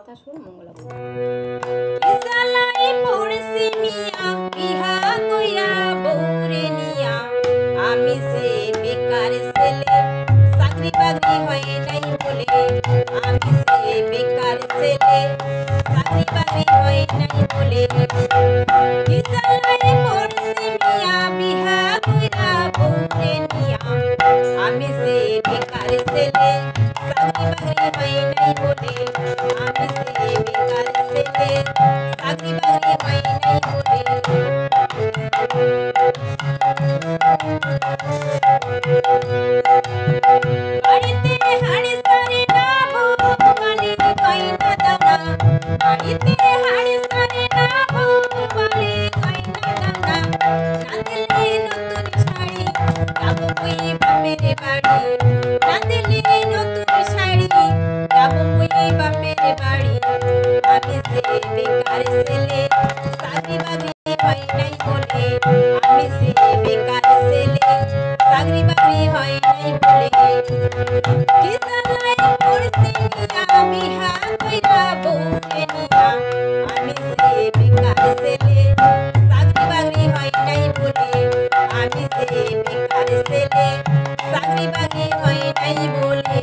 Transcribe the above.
কথা সুর মঙ্গলা আমি সে বেকার ছেলে চাকরি বাকরি হয় নাই বলে আমি সে বেকার ছেলে চাকরি বাকরি হয় নাই বলে আমি সে বেকার ছেলে চাকরি বাকরি হয় নাই বলে আমি সে বেকার ছেলে চাকরি বাকরি হয় নাই বলে বাড়িতে হাড়ি সারে না বলে কইনা দাদা বাড়িতে হাড়ি সারে না বলে কইনা দাদা নাদিলে নতুন শাড়ি যাবো কই বাপের বাড়ি নাদিলে নতুন শাড়ি যাবো কই বাপের বাড়ি আমি সে বেকার ছেলে চাকরি বাকরি হয় নাই বলে আমি সে বেকার ছেলে চাকরি বাকরি হয় নাই বলে কি জানাই পড়ছি আমি হাত কইরা বউকে নিয়া আমি সে বেকার ছেলে চাকরি বাকরি হয় নাই বলে আমি সে বেকার ছেলে চাকরি বাকরি হয় নাই বলে।